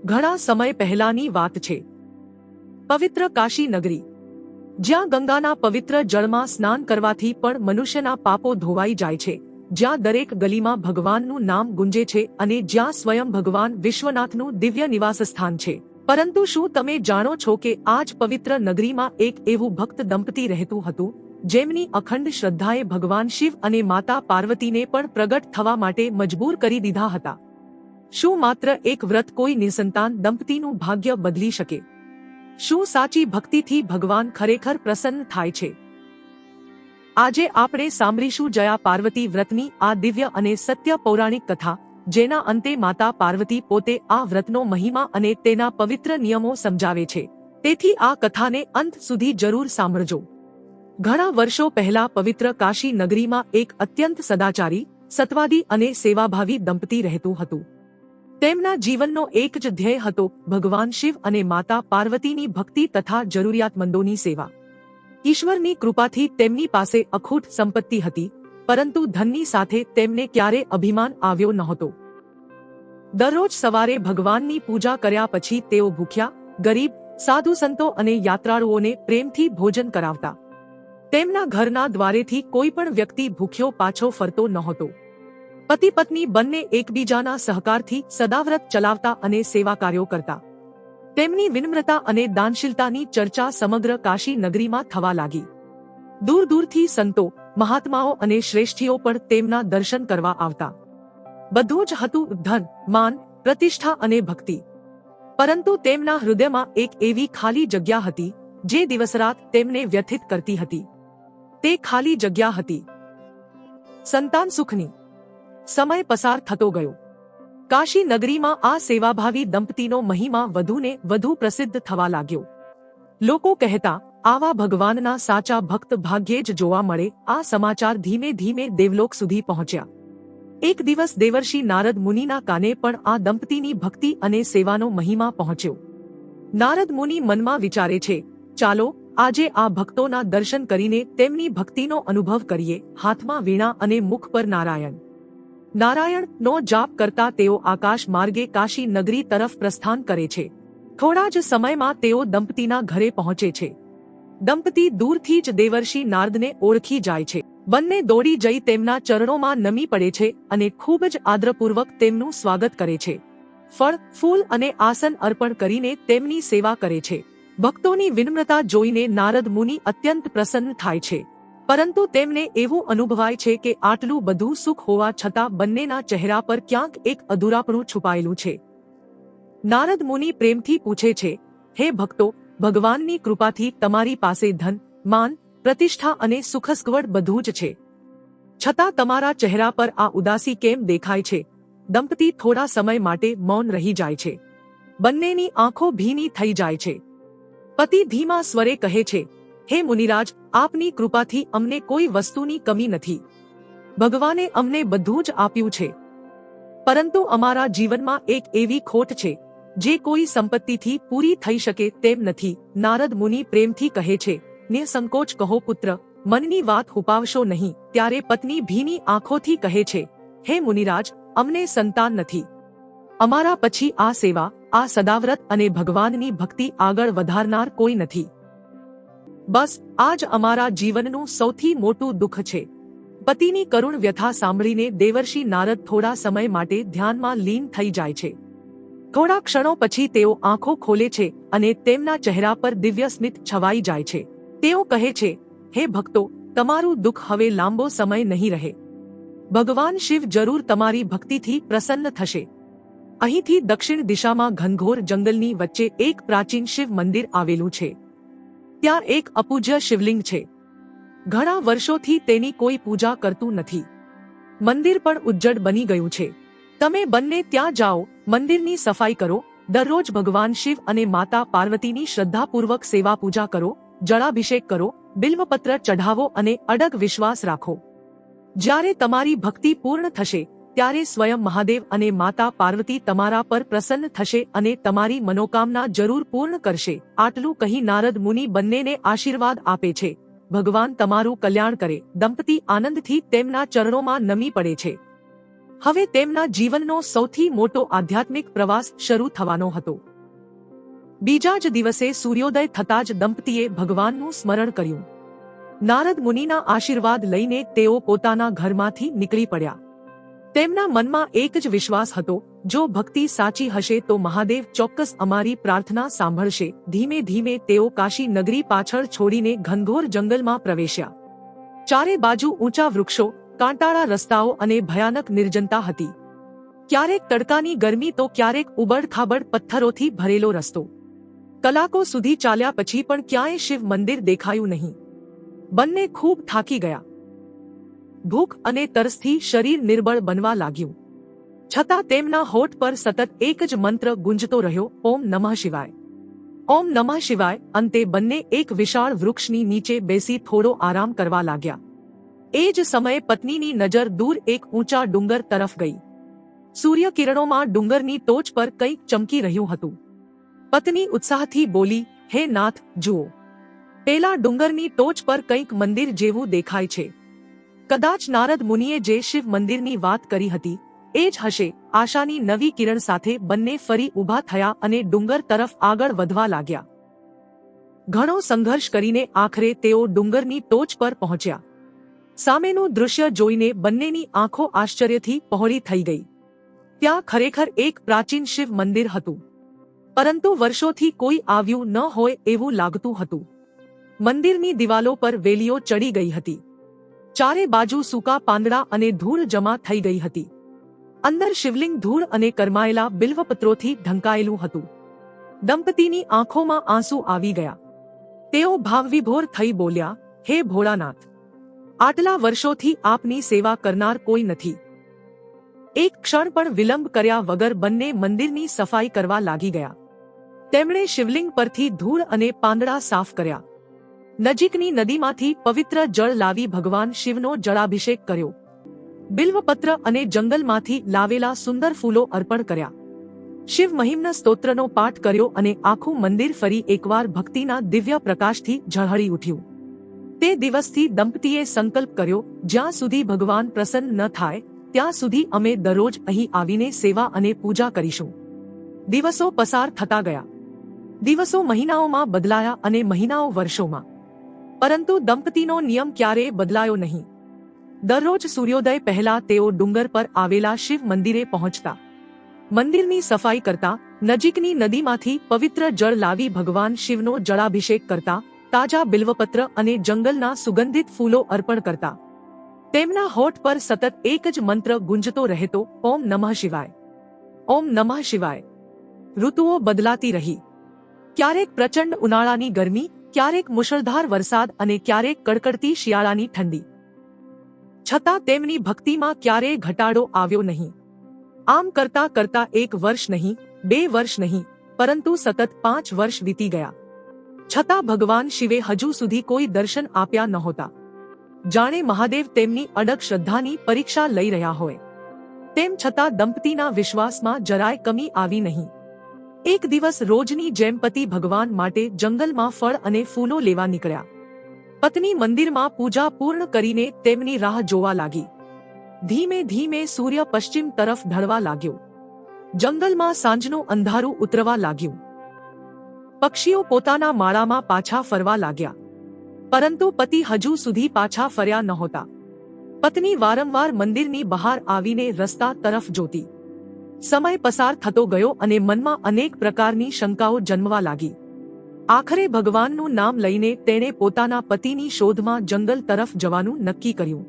ઘણા સમય પહેલાની વાત છે। પવિત્ર કાશી નગરી, જ્યાં ગંગાના પવિત્ર જળમાં સ્નાન કરવાથી પણ મનુષ્યના પાપો ધોવાઈ જાય છે, જ્યાં દરેક ગલીમાં ભગવાનનું નામ ગુંજે છે અને જ્યાં સ્વયં ભગવાન વિશ્વનાથનું દિવ્ય નિવાસસ્થાન છે। પરંતુ શું તમે જાણો છો કે આ જ પવિત્ર નગરીમાં એક એવું ભક્ત દંપતી રહેતું હતું, જેમની અખંડ શ્રદ્ધાએ ભગવાન શિવ અને માતા પાર્વતીને પણ પ્રગટ થવા માટે મજબૂર કરી દીધા હતા? શું માત્ર એક વ્રત કોઈ નિસંતાન દંપતીનું ભાગ્ય બદલી શકે? શું સાચી ભક્તિથી ભગવાન ખરેખર પ્રસન્ન થાય છે? આજે આપણે સાંભળીશું જયા પાર્વતી વ્રતની આ દિવ્ય અને સત્ય પૌરાણિક કથા, જેના અંતે માતા પાર્વતી પોતે આ વ્રતનો મહિમા અને તેના પવિત્ર નિયમો સમજાવે છે। તેથી આ કથાને અંત સુધી જરૂર સાંભળજો। ઘણા વર્ષો પહેલા પવિત્ર કાશી નગરીમાં એક અત્યંત સદાચારી, સત્વાદી અને સેવાભાવી દંપતી રહેતું હતું। તેમના જીવનનો એક જ ધ્યેય હતો, ભગવાન શિવ અને માતા પાર્વતીની ભક્તિ તથા જરૂરિયાતમંદોની સેવા। ઈશ્વરની કૃપાથી તેમની પાસે અખૂટ સંપત્તિ હતી, પરંતુ ધનની સાથે તેમને ક્યારે અભિમાન આવ્યો નહોતો। દરરોજ સવારે ભગવાનની પૂજા કર્યા પછી તેઓ ભૂખ્યા, ગરીબ, સાધુ સંતો અને યાત્રાળુઓને પ્રેમથી ભોજન કરાવતા। તેમના ઘરના દ્વારેથી કોઈ પણ વ્યક્તિ ભૂખ્યો પાછો ફરતો નહોતો। પતિ પત્ની બંને એકબીજાના સહકારથી સદાવ્રત ચલાવતા અને સેવા કાર્યો કરતા। તેમની વિનમ્રતા અને દાનશીલતાની ચર્ચા સમગ્ર કાશી નગરીમાં થવા લાગી। દૂર દૂરથી સંતો, મહાત્માઓ અને શ્રેષ્ઠીઓ પણ તેમના દર્શન કરવા આવતા। બધું જ હતું ધન, માન, પ્રતિષ્ઠા અને ભક્તિ, પરંતુ તેમના હૃદયમાં એક એવી ખાલી જગ્યા હતી, જે દિવસરાત તેમને વ્યથિત કરતી હતી। તે ખાલી જગ્યા હતી સંતાન સુખની। સમય પસાર થતો ગયો। કાશી નગરીમાં આ સેવાભાવી દંપતીનો મહિમા વધુને વધુ પ્રસિદ્ધ થવા લાગ્યો। લોકો કહેતા, આવા ભગવાનના સાચા ભક્ત ભાગ્યે જ જોવા મળે। આ સમાચાર ધીમે ધીમે દેવલોક સુધી પહોંચ્યા। એક દિવસ દેવર્ષિ નારદ મુનિના કાને પણ આ દંપતીની ભક્તિ અને સેવાનો મહિમા પહોંચ્યો। નારદ મુનિ મનમાં વિચારે છે, ચાલો આજે આ ભક્તોના દર્શન કરીને તેમની ભક્તિનો અનુભવ કરીએ। હાથમાં વીણા અને મુખ પર નારાયણ નારાયણનો જાપ કરતા તેઓ આકાશ માર્ગે કાશી નગરી તરફ પ્રસ્થાન કરે છે। થોડા જ સમયમાં તેઓ દંપતીના ઘરે પહોંચે છે। દંપતી દૂરથી જ દેવર્ષિ નારદને ઓળખી જાય છે। બંને દોડી જઈ તેમના ચરણોમાં નમી પડે છે અને ખૂબ જ આદરપૂર્વક તેમનું સ્વાગત કરે છે। ફળ, ફૂલ અને આસન અર્પણ કરીને તેમની સેવા કરે છે। ભક્તોની વિનમ્રતા જોઈને નારદ મુનિ અત્યંત પ્રસન્ન થાય છે, પરંતુ તેમને એવું અનુભવાય છે કે આટલું બધું સુખ હોવા છતાં બંનેના ચહેરા પર ક્યાંક એક અધૂરાપણું છુપાયેલું છે। નારદ મુનિ પ્રેમથી પૂછે છે, હે ભક્તો, ભગવાનની કૃપાથી તમારી પાસે ધન, માન, પ્રતિષ્ઠા અને સુખસગવડ બધું જ છે, છતાં તમારા ચહેરા પર આ ઉદાસી કેમ દેખાય છે? દંપતી થોડા સમય માટે મૌન રહી જાય છે। બંનેની આંખો ભીની થઈ જાય છે। પતિ ધીમા સ્વરે કહે છે, હે મુનિરાજ, આપની કૃપાથી અમને કોઈ વસ્તુની કમી નથી। ભગવાને અમને બધું જ આપ્યું છે, પરંતુ અમારા જીવનમાં એક એવી ખોટ છે, જે કોઈ સંપત્તિથી પૂરી થઈ શકે તેમ નથી। નારદ મુનિ પ્રેમથી કહે છે, નિસંકોચ કહો પુત્ર, મનની વાત છુપાવશો નહીં। ત્યારે પત્ની ભીની આંખોથી કહે છે, હે મુનિરાજ, અમને સંતાન નથી। અમારા પછી આ સેવા, આ સદાવ્રત અને ભગવાનની ભક્તિ આગળ વધારનાર કોઈ નથી। બસ આ જ અમારા જીવનનું સૌથી મોટું દુઃખ છે। પતિની કરુણ વ્યથા સાંભળીને દેવર્ષિ નારદ થોડા સમય માટે ધ્યાનમાં લીન થઈ જાય છે। થોડા ક્ષણો પછી તેઓ આંખો ખોલે છે અને તેમના ચહેરા પર દિવ્ય સ્મિત છવાઈ જાય છે। તેઓ કહે છે, હે ભક્તો, તમારું દુઃખ હવે લાંબો સમય નહીં રહે। ભગવાન શિવ જરૂર તમારી ભક્તિથી પ્રસન્ન થશે। અહીંથી દક્ષિણ દિશામાં ઘનઘોર જંગલની વચ્ચે એક પ્રાચીન શિવ મંદિર આવેલું છે। ત્યાં એક અપૂજ્ય શિવલિંગ છે। ઘણા વર્ષોથી તેની કોઈ પૂજા કરતું નથી। મંદિર પણ ઉજ્જડ બની ગયું છે। તમે બંને ત્યાં જાઓ, મંદિરની સફાઈ કરો, દરરોજ ભગવાન શિવ અને માતા પાર્વતીની શ્રદ્ધાપૂર્વક સેવા પૂજા કરો, જળાભિષેક કરો, બિલ્વપત્ર ચઢાવો અને અડગ વિશ્વાસ રાખો। જ્યારે તમારી ભક્તિ પૂર્ણ થશે, ત્યારે સ્વયં મહાદેવ અને માતા પાર્વતી તમારા પર પ્રસન્ન થશે અને તમારી મનોકામના જરૂર પૂર્ણ કરશે। આટલું કહી નારદ મુનિ બંનેને આશીર્વાદ આપે છે। ભગવાન તમારું કલ્યાણ કરે। દંપતી આનંદથી તેમના ચરણોમાં નમી પડે છે। હવે તેમના જીવનનો સૌથી મોટો આધ્યાત્મિક પ્રવાસ શરૂ થવાનો હતો. બીજા જ દિવસે સૂર્યોદય થતાં જ દંપતીએ ભગવાનનું સ્મરણ કર્યું. નારદ મુનિના આશીર્વાદ લઈને તેઓ પોતાના ઘરમાંથી નીકળી પડ્યા. તેમના મનમાં એક જ વિશ્વાસ હતો, જો ભક્તિ સાચી હશે તો મહાદેવ ચોક્કસ અમારી પ્રાર્થના સાંભળશે. ધીમે ધીમે તેઓ કાશી નગરી પાછળ છોડીને ઘનઘોર જંગલમાં પ્રવેશ્યા. ચારે બાજુ ઊંચા વૃક્ષો, કાંટાળા રસ્તાઓ અને ભયાનક નિર્જનતા હતી. ક્યારેક તડકાની ગરમી તો ક્યારેક ઉબડખાબડ પથ્થરોથી ભરેલો રસ્તો. કલાકો સુધી ચાલ્યા પછી પણ ક્યાંય શિવ મંદિર દેખાયું નહીં. બંને ખૂબ થાકી ગયા. ભૂખ અને તરસથી શરીર નિર્બળ બનવા લાગ્યું. છતાં તેમના હોઠ પર સતત એક જ મંત્ર ગુંજતો રહ્યો, ઓમ નમઃ શિવાય, ઓમ નમઃ શિવાય. અંતે બંને એક વિશાળ વૃક્ષની નીચે બેસી થોડો આરામ કરવા લાગ્યા. એ જ સમયે પત્નીની નજર દૂર એક ઊંચા ડુંગર તરફ ગઈ. સૂર્યકિરણોમાં ડુંગરની ટોચ પર કંઈક ચમકી રહ્યું હતું. પત્ની ઉત્સાહથી બોલી, હે નાથ, જુઓ, પેલા ડુંગરની ટોચ પર કંઈક મંદિર જેવું દેખાય છે. કદાચ નારદ મુનિએ જે શિવ મંદિરની વાત કરી હતી એ જ હશે. આશાની નવી કિરણ સાથે બંને ફરી ઊભા થયા અને ડુંગર તરફ આગળ વધવા લાગ્યા. ઘણો સંઘર્ષ કરીને આખરે તેઓ ડુંગરની ટોચ પર પહોંચ્યા. સામેનું દૃશ્ય જોઈને બંનેની આંખો આશ્ચર્યથી પહોળી થઈ ગઈ. ત્યાં ખરેખર એક પ્રાચીન શિવ મંદિર હતું, પરંતુ વર્ષોથી કોઈ આવ્યું ન હોય એવું લાગતું હતું. મંદિરની દિવાલો પર વેલીઓ ચડી ગઈ હતી. ચારે બાજુ સૂકા પાંદડા અને ધૂળ જમા થઈ ગઈ હતી. અંદર શિવલિંગ ધૂળ અને કરમાયેલા બિલ્વપત્રોથી ઢંકાયેલું હતું. દંપતીની આંખોમાં આંસુ આવી ગયા. તેઓ ભાવવિભોર થઈ બોલ્યા, હે ભોળાનાથ, આટલા વર્ષોથી આપની સેવા કરનાર કોઈ નથી. એક ક્ષણ પણ વિલંબ કર્યા વગર બંને મંદિરની સફાઈ કરવા લાગી ગયા. તેમણે શિવલિંગ પરથી ધૂળ અને પાંદડા સાફ કર્યા. નજીકની નદીમાંથી પવિત્ર જળ લાવી ભગવાન શિવનો જળાભિષેક કર્યો. બિલ્વપત્ર અને જંગલમાંથી લાવેલા સુંદર ફૂલો અર્પણ કર્યા. શિવ મહિમ્ન સ્તોત્રનો પાઠ કર્યો અને આખું મંદિર ફરી એકવાર ભક્તિના દિવ્ય પ્રકાશથી ઝળહળી ઉઠ્યું. તે દિવસથી દંપતીએ સંકલ્પ કર્યો, જ્યાં સુધી ભગવાન પ્રસન્ન ન થાય ત્યાં સુધી અમે દરરોજ અહીં આવીને સેવા અને પૂજા કરીશું. દિવસો પસાર થતા ગયા. દિવસો મહિનાઓમાં બદલાયા અને મહિનાઓ વર્ષોમાં. પરંતુ દંપતીનો નિયમ ક્યારેય બદલાયો નહીં. દરરોજ સૂર્યોદય પહેલા તેઓ ડુંગર પર આવેલા શિવ મંદિરે પહોંચતા. મંદિરની સફાઈ કરતા, નજીકની નદીમાંથી પવિત્ર જળ લાવી ભગવાન શિવનો જળાભિષેક કરતા, તાજા બિલ્વપત્ર અને જંગલના સુગંધિત ફૂલો અર્પણ કરતા. તેમના હોઠ પર સતત એક જ મંત્ર ગુંજતો રહેતો, ઓમ નમઃ શિવાય, ઓમ નમઃ શિવાય. ઋતુઓ બદલાતી રહી. ક્યારેક પ્રચંડ ઉનાળાની ગરમી, ક્યારેક મુશળધાર વરસાદ અને ક્યારેક કડકડતી શિયાળાની ઠંડી. છતાં તેમની ભક્તિમાં ક્યારેય ઘટાડો આવ્યો નહીં. આમ કરતા કરતા 1 વર્ષ નહીં, 2 વર્ષ નહીં, પરંતુ સતત 5 વર્ષ વીતી ગયા. છતાં ભગવાન શિવે હજુ સુધી કોઈ દર્શન આપ્યા નહોતા. જાણે મહાદેવ તેમની અડગ શ્રદ્ધાની પરીક્ષા લઈ રહ્યા હોય. તેમ છતાં દંપતીના વિશ્વાસમાં જરાય કમી આવી નહીં. એક દિવસ રોજની જેમ પતિ ભગવાન માટે જંગલમાં ફળ અને ફૂલો લેવા નીકળ્યા. પત્ની મંદિરમાં પૂજા પૂર્ણ કરીને તેમની રાહ જોવા લાગી. ધીમે ધીમે સૂર્ય પશ્ચિમ તરફ ઢળવા લાગ્યો. જંગલમાં સાંજનું અંધારું ઉતરવા લાગ્યું. પક્ષીઓ પોતાના માળામાં પાછા ફરવા લાગ્યા. પરંતુ પતિ હજુ સુધી પાછા ફર્યા નહોતા. પત્ની વારંવાર મંદિરની બહાર આવીને રસ્તા તરફ જોતી. સમય પસાર થતો ગયો અને મનમાં અનેક પ્રકારની શંકાઓ જન્મવા લાગી. આખરે ભગવાનનું નામ લઈને તેણે પોતાના પતિની શોધમાં જંગલ તરફ જવાનું નક્કી કર્યું.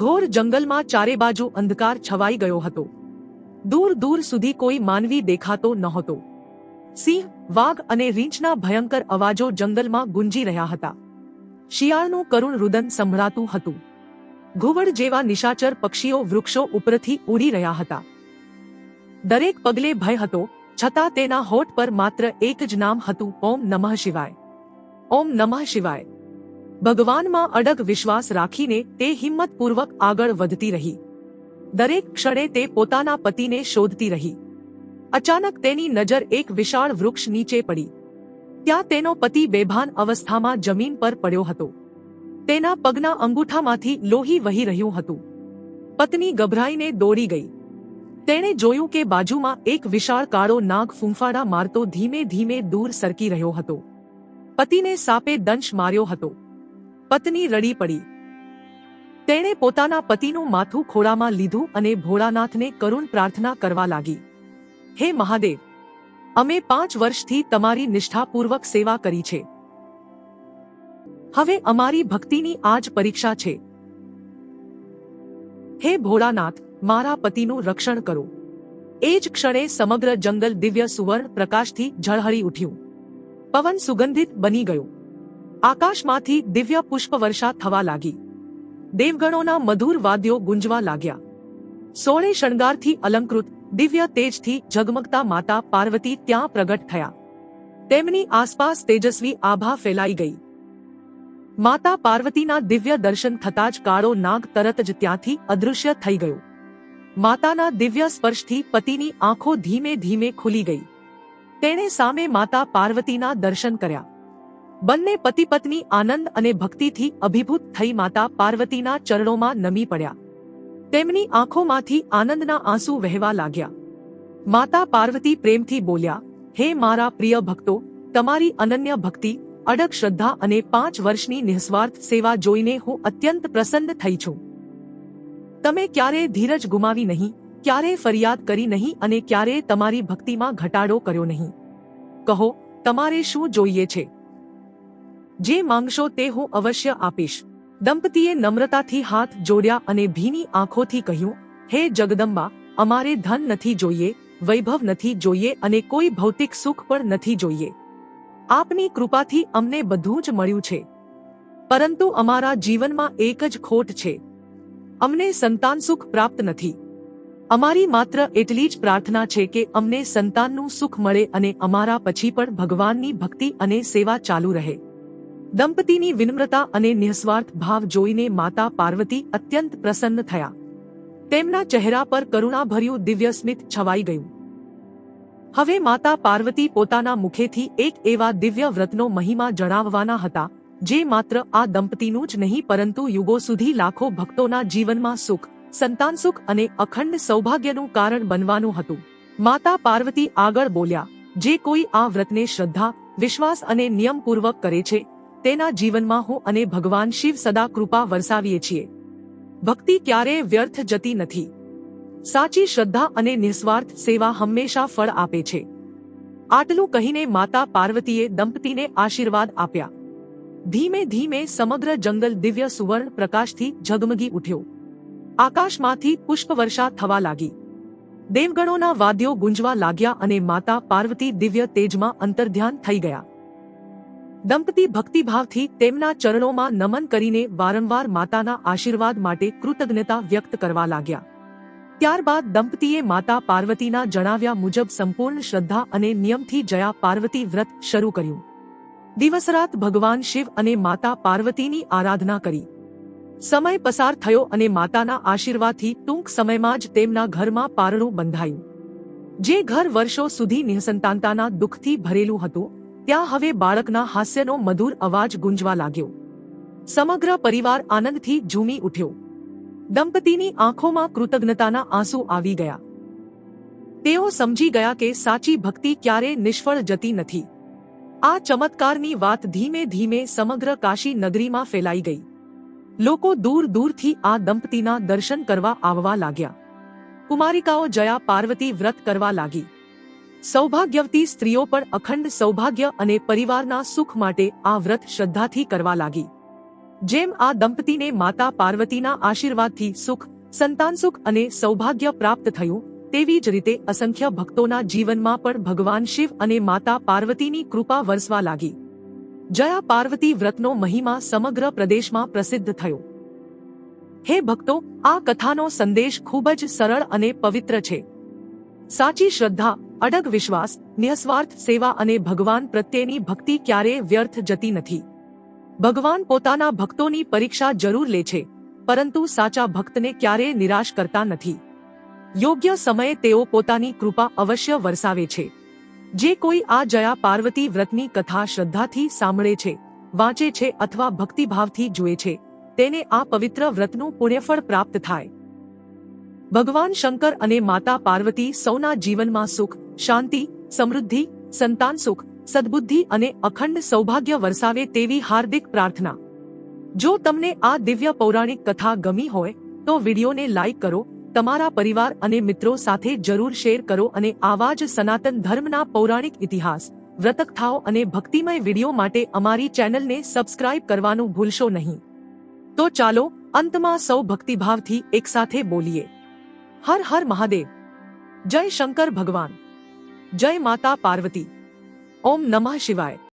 ઘોર જંગલમાં ચારે બાજુ અંધકાર છવાઈ ગયો હતો. દૂર દૂર સુધી કોઈ માનવી દેખાતો નહોતો. સિંહ, વાઘ અને રીંછના ભયંકર અવાજો જંગલમાં ગુંજી રહ્યા હતા. શિયાળનું કરુણ રુદન સંભળાતું હતું. ઘુવડ જેવા નિશાચર પક્ષીઓ વૃક્ષો ઉપરથી ઉડી રહ્યા હતા. દરેક પગલે ભય હતો, છતાં તેના હોઠ પર માત્ર એક જ નામ હતું, ઓમ નમઃ શિવાય, ઓમ નમઃ શિવાય. ભગવાનમાં અડગ વિશ્વાસ રાખીને તે હિંમતપૂર્વક આગળ વધતી રહી. દરેક ક્ષણે તે પોતાના પતિને શોધતી રહી. અચાનક તેની નજર એક વિશાળ વૃક્ષ નીચે પડી. ત્યાં તેનો પતિ બેભાન અવસ્થામાં જમીન પર પડ્યો હતો. તેના પગના અંગૂઠામાંથી લોહી વહી રહ્યું હતું. પત્ની ગભરાઈને દોડી ગઈ. તેણે જોયું કે બાજુમાં એક વિશાળ કાળો નાગ ફૂંફાડા મારતો ધીમે ધીમે દૂર સરકી રહ્યો હતો. પતિને સાપે દંશ માર્યો હતો. પત્ની રડી પડી. તેણે પોતાના પતિનું માથું ખોળામાં લીધું અને ભોળાનાથને કરુણ પ્રાર્થના કરવા લાગી. હે મહાદેવ, અમે 5 વર્ષથી તમારી નિષ્ઠાપૂર્વક સેવા કરી છે. હવે અમારી ભક્તિની આ જ પરીક્ષા છે. હે ભોળાનાથ, મારા પતિનું રક્ષણ કરો. એ જ ક્ષણે સમગ્ર જંગલ દિવ્ય સુવર્ણ પ્રકાશથી ઝળહળી ઉઠ્યું. પવન સુગંધિત બની ગયો. આકાશમાંથી દિવ્ય પુષ્પવર્ષા થવા લાગી. દેવગણોના મધુર વાદ્યો ગુંજવા લાગ્યા. 16 શણગારથી અલંકૃત દિવ્ય તેજથી ઝગમગતા માતા પાર્વતી ત્યાં પ્રગટ થયા. તેમની આસપાસ તેજસ્વી આભા ફેલાઈ ગઈ. માતા પાર્વતીના દિવ્ય દર્શન થતાં જ કાળો નાગ તરત જ ત્યાંથી અદૃશ્ય થઈ ગયો. માતાના દિવ્ય સ્પર્શથી પતિની આંખો ધીમે ધીમે ખુલી ગઈ. તેણે સામે માતા પાર્વતીના દર્શન કર્યા. બંને પતિ પત્ની આનંદ અને ભક્તિથી અભિભૂત થઈ માતા પાર્વતીના ચરણોમાં નમી પડ્યા. તેમની આંખોમાંથી આનંદના આંસુ વહેવા લાગ્યા. માતા પાર્વતી પ્રેમથી બોલ્યા, હે મારા પ્રિય ભક્તો, તમારી અનન્ય ભક્તિ, અડગ શ્રદ્ધા અને 5 વર્ષની નિસ્વાર્થ સેવા જોઈને હું અત્યંત પ્રસન્ન થઈ છું. તમે ક્યારેય ધીરજ ગુમાવી નહીં, ક્યારેય ફરિયાદ કરી નહીં અને ક્યારેય તમારી ભક્તિમાં ઘટાડો કર્યો નહીં. કહો, તમારે શું જોઈએ છે? જે માંગશો તે હું અવશ્ય આપીશ. દંપતીએ નમ્રતાથી હાથ જોડ્યા અને ભીની આંખોથી કહ્યું, હે જગદંબા, અમારે ધન નથી જોઈએ, વૈભવ નથી જોઈએ અને કોઈ ભૌતિક સુખ પણ નથી જોઈએ. આપની કૃપાથી અમને બધું જ મળ્યું છે. પરંતુ અમારા જીવનમાં એક જ ખોટ છે. અમને સંતાન સુખ પ્રાપ્ત નથી. અમારી માત્ર એટલી જ પ્રાર્થના છે કે અમને સંતાનનું સુખ મળે અને અમારા પછી પણ ભગવાનની ભક્તિ અને સેવા ચાલુ રહે. દંપતીની વિનમ્રતા અને નિસ્વાર્થ ભાવ જોઈને માતા પાર્વતી અત્યંત પ્રસન્ન થયા. તેમના ચહેરા પર કરુણાભર્યું દિવ્ય સ્મિત છવાઈ ગયું. હવે માતા પાર્વતી પોતાના મુખેથી એક એવા દિવ્ય વ્રતનો મહિમા જણાવવાના હતા, જે માત્ર આ દંપતીનું જ નહીં પરંતુ યુગો સુધી લાખો ભક્તોના જીવનમાં સુખ, સંતાન સુખ અને અખંડ સૌભાગ્યનું કારણ બનવાનું હતું. માતા પાર્વતી આગળ બોલ્યા, જે કોઈ આ વ્રતને શ્રદ્ધા, વિશ્વાસ અને નિયમપૂર્વક કરે છે, તેના જીવનમાં હું અને ભગવાન શિવ સદા કૃપા વરસાવીએ છીએ. ભક્તિ ક્યારેય વ્યર્થ જતી નથી. સાચી શ્રદ્ધા અને નિસ્વાર્થ સેવા હંમેશા ફળ આપે છે. આટલું કહીને માતા પાર્વતીએ દંપતીને આશીર્વાદ આપ્યા. ધીમે ધીમે સમગ્ર જંગલ દિવ્ય સુવર્ણ પ્રકાશથી ઝગમગી ઉઠ્યો. આકાશમાંથી પુષ્પવર્ષા થવા લાગી. દેવગણોના વાદ્યો ગુંજવા લાગ્યા અને માતા પાર્વતી દિવ્ય તેજમાં અંતર્ધ્યાન થઈ ગયા. દંપતી ભક્તિભાવથી તેમના ચરણોમાં નમન કરીને વારંવાર માતાના આશીર્વાદ માટે કૃતજ્ઞતા વ્યક્ત કરવા લાગ્યા. ત્યારબાદ દંપતીએ માતા પાર્વતીના જણાવ્યા મુજબ સંપૂર્ણ શ્રદ્ધા અને નિયમથી જયા પાર્વતી વ્રત શરૂ કર્યું. દિવસરાત ભગવાન શિવ અને માતા પાર્વતીની આરાધના કરી. સમય પસાર થયો અને માતાના આશીર્વાદથી ટૂંક સમયમાં જ તેમના ઘરમાં પારણું બંધાયું. જે ઘર વર્ષો સુધી નિઃસંતાનતાના દુઃખથી ભરેલું હતું, ત્યાં હવે બાળકના હાસ્યનો મધુર અવાજ ગુંજવા લાગ્યો. સમગ્ર પરિવાર આનંદથી ઝૂમી ઉઠ્યો. દંપતીની આંખોમાં કૃતજ્ઞતાના આંસુ આવી ગયા. તેઓ સમજી ગયા કે સાચી ભક્તિ ક્યારેય નિષ્ફળ જતી નથી. આ ચમત્કારની વાત ધીમે ધીમે સમગ્ર કાશી નગરીમાં ફેલાઈ ગઈ. લોકો દૂર દૂરથી આ દંપતીના દર્શન કરવા આવવા લાગ્યા. કુમારિકાઓ જયા પાર્વતી વ્રત કરવા લાગી. સૌભાગ્યવતી સ્ત્રીઓ પણ અખંડ સૌભાગ્ય અને પરિવારના સુખ માટે આ વ્રત શ્રદ્ધાથી કરવા લાગી. જેમ આ દંપતીને માતા પાર્વતીના આશીર્વાદથી સુખ, સંતાન સુખ અને સૌભાગ્ય પ્રાપ્ત થયું, તેવી જ રીતે અસંખ્ય ભક્તોના જીવનમાં પણ ભગવાન શિવ અને માતા પાર્વતીની કૃપા વરસવા લાગી. જયા પાર્વતી વ્રતનો મહિમા સમગ્ર પ્રદેશમાં પ્રસિદ્ધ થયો. હે ભક્તો, આ કથાનો સંદેશ ખૂબ જ સરળ અને પવિત્ર છે. સાચી શ્રદ્ધા, અડગ વિશ્વાસ, નિસ્વાર્થ સેવા અને ભગવાન પ્રત્યેની ભક્તિ ક્યારેય વ્યર્થ જતી નથી. ભગવાન પોતાના ભક્તોની પરીક્ષા જરૂર લે છે, પરંતુ સાચા ભક્તને ક્યારેય નિરાશ કરતા નથી. યોગ્ય સમયે તેઓ પોતાની કૃપા અવશ્ય વરસાવે છે. જે કોઈ આ જયા પાર્વતી વ્રતની કથા શ્રદ્ધાથી સાંભળે છે, વાંચે છે અથવા ભક્તિભાવથી જુએ છે, તેને આ પવિત્ર વ્રતનું પુણ્યફળ પ્રાપ્ત થાય. ભગવાન શંકર અને માતા પાર્વતી સૌના જીવનમાં સુખ, શાંતિ, સમૃદ્ધિ, સંતાન સુખ, સદબુદ્ધિ અને અખંડ સૌભાગ્ય વરસાવે તેવી હાર્દિક પ્રાર્થના. જો તમને આ દિવ્ય પૌરાણિક કથા ગમી હોય તો વિડીયોને લાઈક કરો, તમારા પરિવાર અને મિત્રો સાથે જરૂર શેર કરો અને આવા જ સનાતન ધર્મના પૌરાણિક ઇતિહાસ, વ્રતકથાઓ અને ભક્તિમય વિડીયો માટે અમારી ચેનલને સબસ્ક્રાઇબ કરવાનું ભૂલશો નહીં. તો ચાલો અંતમાં સૌ ભક્તિભાવથી એકસાથે બોલીએ, હર હર મહાદેવ, જય શંકર ભગવાન, જય માતા પાર્વતી, ઓમ નમઃ શિવાય.